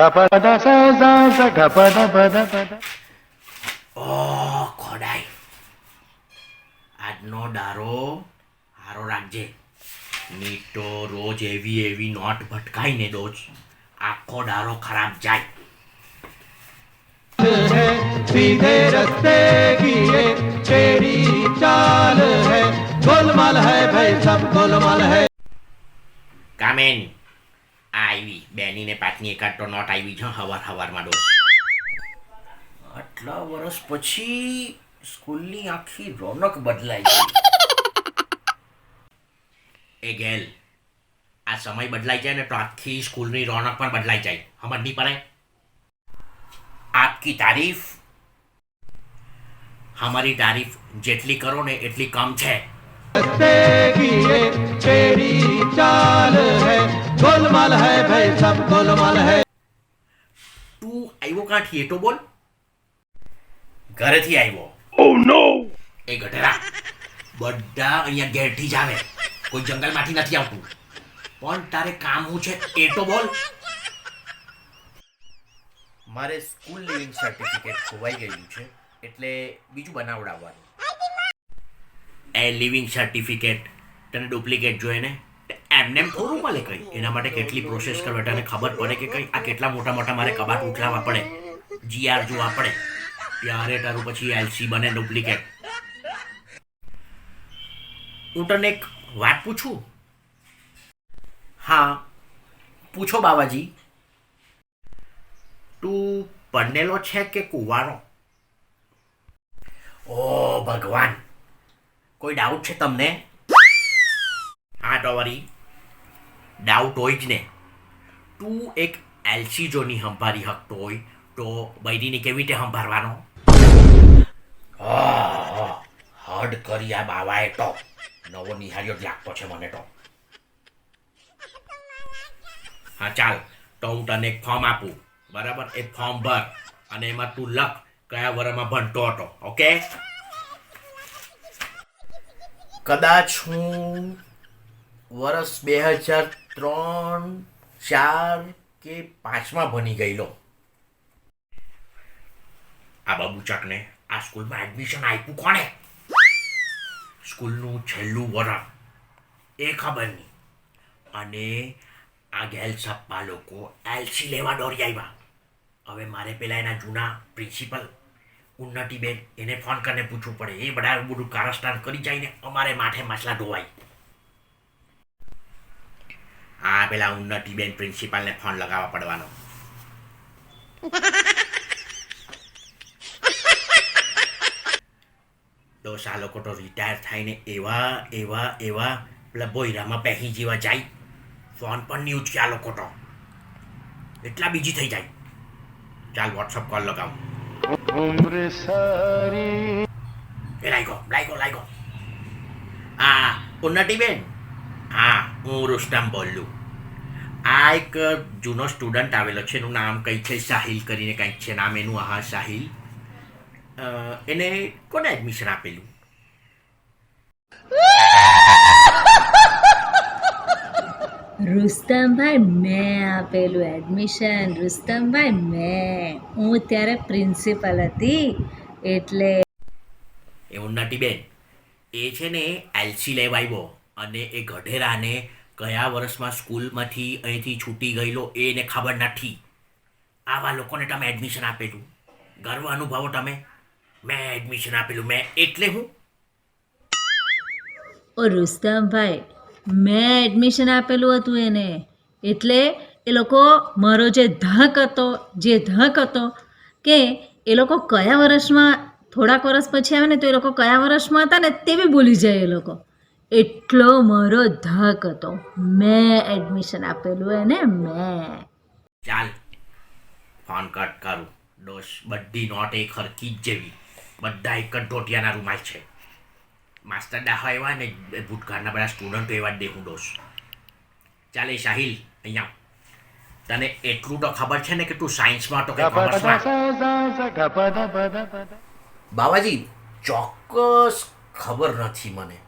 Gapada sa za za gapada pada pada. ઓ ખોડાઈ, આજનો દારો હારો રાખજે. ની તો રોજ એવી એવી નોટ ભટકાઈને દોજ આખો દારો ખરાબ જાય. है सीधे रास्ते की ये तेरी चाल है गोलमाल है भाई सब गोलमाल है. કામેન આ આવી બેનીને પાછની એકાદ તો નોટ આવી છે હવારમાં દોજ. આટલા વર્ષ પછી સ્કૂલની આખી રોનક બદલાઈ ગઈ. એ ગેલ, આ સમય બદલાઈ જાય ને તો આખી સ્કૂલની રોનક પણ બદલાઈ જાય. સમજ નહીં પડે? आपकी तारीफ हमारी तारीफ જેટલી કરો ને એટલી કમ છે. रास्ते की ये तेरी चाल है गोलमाल है भाई सब गोलमाल है. તું આવ્યો કાંઠી એ તો બોલ. ઘરેથી આવ્યો. એ ગઢેરા, બધા અહીંયા ઘેરથી જ આવે, કોઈ જંગલમાંથી નથી આવતું. પણ તારે કામ શું છે એ તો બોલ. મારે સ્કૂલ લિવિંગ સર્ટિફિકેટ ખોવાઈ ગયું છે એટલે બીજું બનાવડાવવાનું. એ લિવિંગ સર્ટિફિકેટ તને ડુપ્લિકેટ જોઈએ ને એમને એમ થોડું મળે કંઈ. એના માટે કેટલી પ્રોસેસ કરવા તને ખબર પડે કે કંઈ આ કેટલા મોટા મોટા મારે કબાટ ઉઠાવવા પડે, જીઆર જોવા પડે, ત્યારે તારું પછી એલસી બને ડુપ્લિકેટ. હું તને એક વાત પૂછું? હા પૂછો બાવાજી. તું પરણેલો છે કે કુંવારો? ઓ ભગવાન, કોઈ ડાઉટ છે તમને? હા તો વળી ડાઉટ હોય જ ને. તું એક એલસી જો નહીં સંભાળી શકતો હોય તો બૈરીને કેવી રીતે સંભાળવાનો? હડ કરી આ બાવાએ તો નવો નિહાળ્યો જ લાગતો છે મને તો. હા ચાલ, તો હું તને એક ફોર્મ આપું, બરાબર? એ ફોર્મ ભર અને એમાં તું લખ કયા વર્ષમાં ભણતો હતો. ઓકે? કદાચ હું વર્ષ 2003, 4 કે 5માં ભણી ગયેલો. આ બાબુચકને આ સ્કૂલમાં એડમિશન આપ્યું કોણે? સ્કૂલનું છેલ્લું વર્ષ એ ખબર નહીં. અને આ ગેલ સપ્પા લોકો એલસી લેવા દોડી આવ્યા. હવે મારે પેલા એના જૂના પ્રિન્સિપલ ઉન્નતિબેન એને ફોન કરીને પૂછવું પડે. એ બધા બધું કારસ્તાન કરી જાય ને અમારે માથે મસલા ધોવાય. હા પેલા ઉન્નતિબેન પ્રિન્સિપાલને ફોન લગાવવા પડવાનો. તો આ લોકો તો રિટાયર થઈને એવા એવા એવા પેલા બોયરામાં પહેરી જેવા જાય, ફોન પણ નહીં ઉચકે આ લોકો તો. એટલા બીજી થઈ જાય. ચાલ વોટ્સઅપ કોલ લગાવ. उम्र सारी એ લાગ્યો. હા ઉન્નતિબેન, હા હું રુસ્તમ બોલું. આ એક જૂનો સ્ટુડન્ટ આવેલો છે, એનું નામ કંઈક છે સાહિલ કરીને કંઈક છે નામ એનું. હા સાહિલ. એને કોને એડમિશન આપેલું? રુસ્તમભાઈ મેં આપેલું એડમિશન. રુસ્તમભાઈ હું ત્યારે પ્રિન્સિપલ હતી એટલે. એ ઉન્નતિબેન એ છે ને એલસી લેવા આવ્યો અને એ ગઢેરાને કયા વર્ષમાં સ્કૂલમાંથી અહીંથી છૂટી ગયેલો એને ખબર નથી. આવા લોકોને તમે એડમિશન આપેલું, ગર્વ અનુભવો તમે. મેં એડમિશન આપેલું, મેં એટલે હું. ઓ રુસ્તમભાઈ, મેં એડમિશન આપેલું હતું એને. એટલે એ લોકો મારો જે ધક હતો કે એ લોકો કયા વર્ષમાં, થોડાક વર્ષ પછી આવે ને તો એ લોકો કયા વર્ષમાં હતા ને તે બી ભૂલી જાય એ લોકો. એટલો મારો ધક હતો. મેં એડમિશન આપેલું એને. ચાલ ફોન કટ કરું. દોષ બધી નોટ એક હરકી જ જેવી, બધા એક જ ઢોટિયાના રૂમાલ છે. માસ્ટર દાખલા એવા ને ભૂતકાળના બધા સ્ટુડન્ટો એવા જ દેખું દોષ. ચાલે સાહિલ અહીંયા, તને એટલું તો ખબર છે ને કે તું સાયન્સમાં તો કે gapada કોમર્સમાં? sa za za gapada pada pada. Bawaji ચોક્કસ ખબર નથી મને.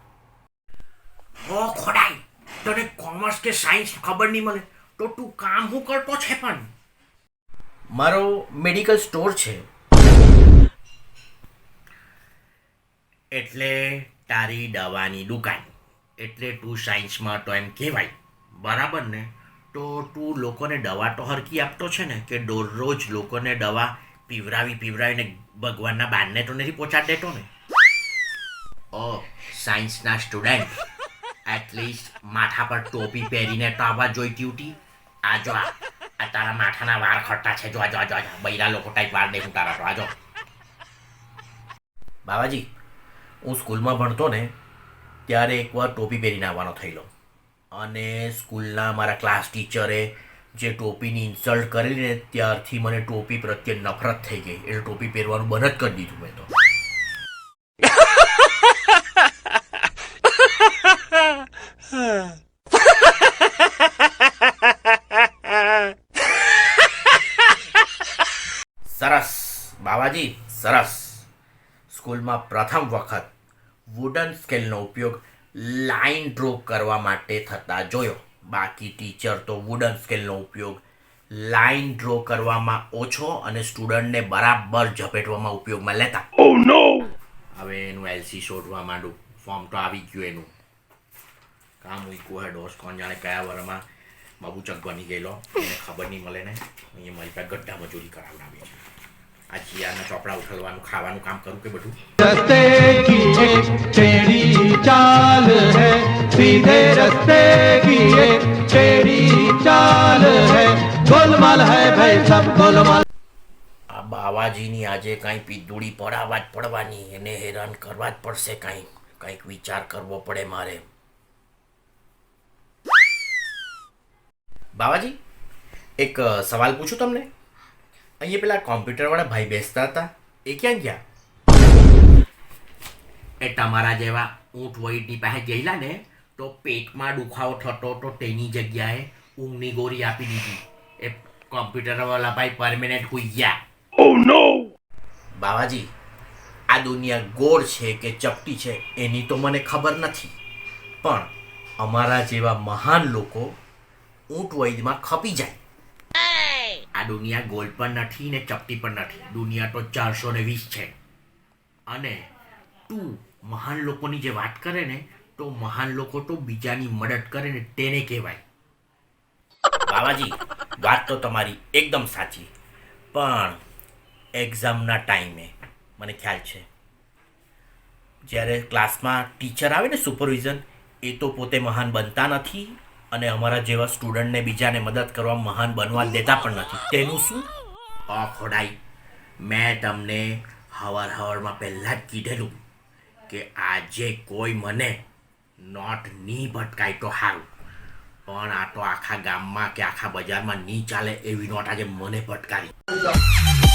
ઓ ખોડાઈ, તને કોમર્સ કે સાયન્સ ખબર નહીં મળે તો તું કામ શું કરતો છે પણ? મારો મેડિકલ સ્ટોર છે. એટલે તારી દવાની દુકાન. એટલે તું સાયન્સમાં તો એમ કહેવાય, બરાબર ને? તો તું લોકોને દવા તો હરકી આપતો છે ને, કે દરરોજ લોકોને દવા પીવરાવીને ભગવાનના બારને તો નથી પહોંચાડી દેતો ને? ઓ સાયન્સના સ્ટુડન્ટ, એટલીસ્ટ માથા પર ટોપી પહેરીને તો આવવા જોઈતી હતી. આ જો આ તારા માથાના વાળ ખરતા છે. જો જો જો બૈરા લોકો ટાઈપ વાળ દેખું તારા તો. આજો બાબાજી, હું સ્કૂલમાં ભણતો ને ત્યારે એકવાર ટોપી પહેરીને આવવાનો થયેલો, અને સ્કૂલના મારા ક્લાસ ટીચરે જે ટોપીની ઇન્સલ્ટ કરેલી ને ત્યારથી મને ટોપી પ્રત્યે નફરત થઈ ગઈ. એટલે ટોપી પહેરવાનું બંધ જ કરી દીધું મેં તો. સરસ બાબાજી, સરસ. સ્કૂલમાં પ્રથમ વખત વુડન સ્કેલનો ઉપયોગ લાઇન ડ્રો કરવા માટે થતા જોયો. બાકી ટીચર તો વુડન સ્કેલનો ઉપયોગ લાઇન ડ્રો કરવામાં ઓછો અને સ્ટુડન્ટને બરાબર ઝપેટવામાં ઉપયોગમાં લેતા. હવે એનું એલસી શોધવા માંડું. ફોર્મ તો આવી ગયું એનું. કામ મૂક્યું હે ડોસ, કોણ જાણે કયા વરમાં બાબુચક બની ગયેલો, એને ખબર નહીં મળે ને. અહીંયા મારી પાસે ગड्ढा મજૂરી કરાવડાવી છે. આ જીયાના ચોપડા ઉઠલવાનું ખાવાનું કામ કરું કે બધું. रस्ते की एक टेढ़ी चाल है, सीधे रस्ते की एक टेढ़ी चाल है, गोलमाल है भाई सब गोलमाल. આ બાવાજીની આજે કાંઈ પીધુડી પડાવવા જ પડવાની. એને હેરાન કરવા જ પડશે. કંઈક વિચાર કરવો પડે મારે. બાવાજી, એક સવાલ પૂછું તમને? અહીંયા પેલા કોમ્પ્યુટરવાળા ભાઈ બેસતા હતા, એ ક્યાં ગયા? એ તમારા જેવા ઊંટ વૈદની પાસે ગયેલા ને તો પેટમાં દુખાવો થતો તો તેની જગ્યાએ ઊંઘની ગોળી આપી દીધી. એ કોમ્પ્યુટરવાળા ભાઈ પરમેનન્ટ હોઈ ગયા. બાવાજી, આ દુનિયા ગોળ છે કે ચપટી છે એની તો મને ખબર નથી, પણ અમારા જેવા મહાન લોકો ઊંટ વૈદમાં ખપી જાય. આ દુનિયા ગોળ પણ નથી ને ચપટી પણ નથી. દુનિયા તો 420 છે. અને તું મહાન લોકોની જે વાત કરે ને, તો મહાન લોકો તો બીજાની મદદ કરે ને તેને કહેવાય. બાબાજી, વાત તો તમારી એકદમ સાચી, પણ એક્ઝામના ટાઈમે મને ખ્યાલ છે જ્યારે ક્લાસમાં ટીચર આવે ને સુપરવિઝન, એ તો પોતે મહાન બનતા નથી અને અમારા જેવા સ્ટુડન્ટને બીજાને મદદ કરવા મહાન બનવા દેતા પણ નથી. તેનું શું? ખોડાઈ, મેં તમને હવારમાં પહેલાં જ કીધેલું કે આજે કોઈ મને નોટ નહીં ભટકાય તો સારું, પણ આ તો આખા ગામમાં કે આખા બજારમાં નહીં ચાલે એવી નોટ આજે મને ભટકારી.